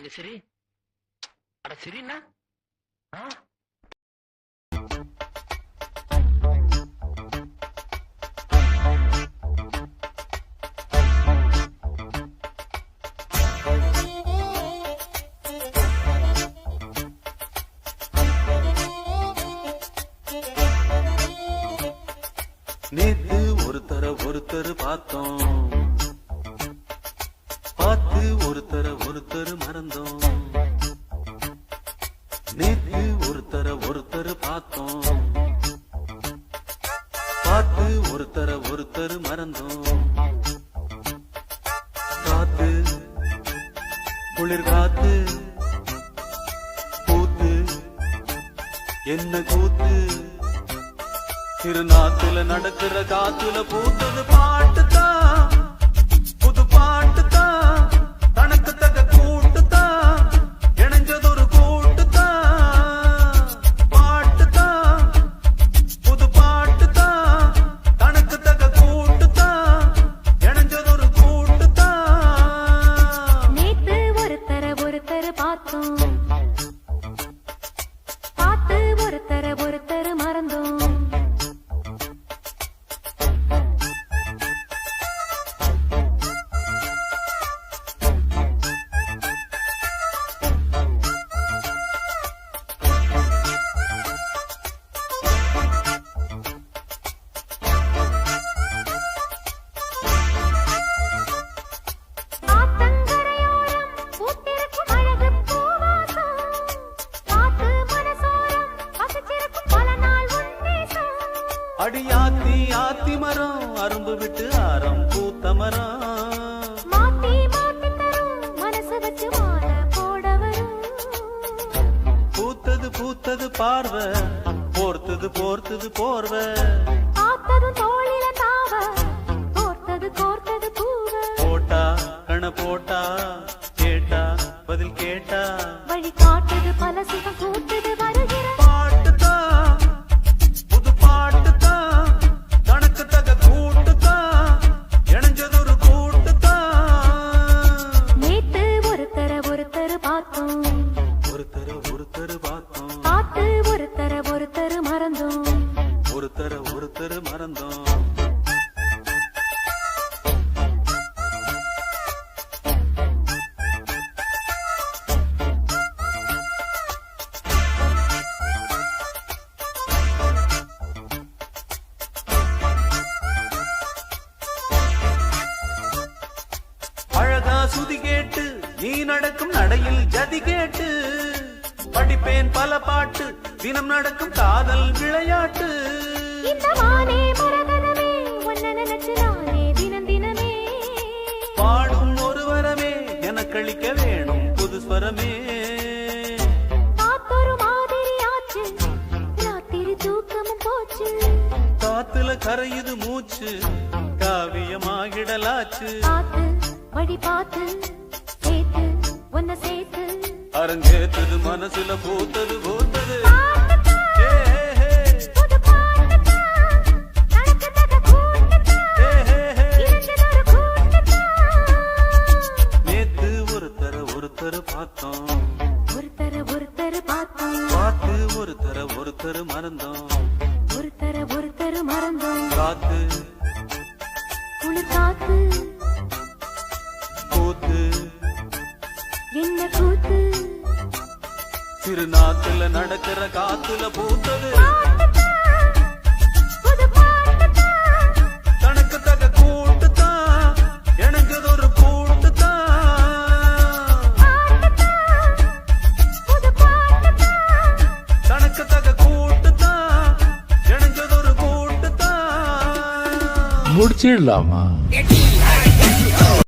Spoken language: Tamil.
இங்க சரி. அட சரிண்ணா. நேத்து ஒருத்தர் பார்த்தோம், பார்த்து ஒருத்தர் மறந்தோம். நேத்து ஒருத்தர் பார்த்தோம், பார்த்து ஒருத்தர் மறந்தோம். காத்து குளிர் காத்து பூத்து என்ன கூத்து, திருநாத்துல நடக்கிற காத்துல பூத்தது பாட்டுதான், புது பாட்டுதான், தனக்கு தக கூட்டுதான், இணைஞ்சது ஒரு கூட்டுதான். பாட்டுதான் புது பாட்டுதான், தனக்கு தக கூட்டுதான், இணைஞ்சது ஒரு கூட்டுதான். நேத்து ஒருத்தர் பார்த்தோம், பார்த்து ஒருத்தர் மறந்தோம். அடியாத்தி ஆத்தி மரம் அரும்பு விட்டு ஆரம் பூத்த மரம், மாத்தி மாத்தி தரும் மனசு வச்சு மாற போட வரும். பூத்தது பார்வை, போர்த்தது போர்வை, பார்த்ததும் தோளில தாவ, கோர்த்தது பூவ. போட்டா கண போட்டா, கேட்டா பதில் கேட்டா, வழி காட்டுது பல சுகம் கூட்டுது வருகிற பாட்டுதான், புது பாட்டுதான், தனக்கு தக கூட்டுதான், இணைஞ்சது ஒரு கூட்டுதான். நேத்து ஒருத்தர் பார்த்தோம், ஒருத்தர் பார்த்தோம், பார்த்து ஒருத்தர் மறந்தோம். ஒருத்தர் மறந்தோம். அழகா சுதி கேட்டு நீ நடக்கும் நடையில் ஜதி கேட்டு, படிப்பேன் பல பாட்டு தினம் நடக்கும் காதல் விளையாட்டு. இந்த வானே மரகதமே உன்னை நினைச்சு நானே தினமே பாடும் ஒரு வரமே எனக்களிக்க வேணும் புது ஸ்வரமே. காத்தொரு மாதிரி ஆச்சு, ராத்திரி தூக்கமும் போச்சு. காத்துல கரையுது மூச்சு, காவியமாகிடலாச்சு. பார்த்து வழி பார்த்து சேர்த்து உன்னை சேர்த்து, அரங்கேத்தது மனசுல பூத்தது. ஏ, ஹே, ஹே. புது பாட்டுதான், நடக்கு தக கூட்டுதான், ஏ, ஹே, ஹே. இணைஞ்சதொரு கூட்டுதான். நேத்து ஒருத்தர் பார்த்தோம், ஒருத்தர் பார்த்தோம், பார்த்து ஒருத்தர் மறந்தோம். ஒருத்தர் மறந்தோம். காத்து குளிர் காத்து பூத்து என்ன கூத்து, திருநாத்துல நடக்கிற காத்துல பூத்தது பாட்டுதான், புது பாட்டுதான், தனக்கு தக கூட்டுதான், இணைஞ்சது ஒரு கூட்டுதான். பாட்டுதான், புது பாட்டுதான். தனக்கு தக கூட்டுதான், இணைஞ்சது ஒரு கூட்டுதான். முடிச்சிடலாமா?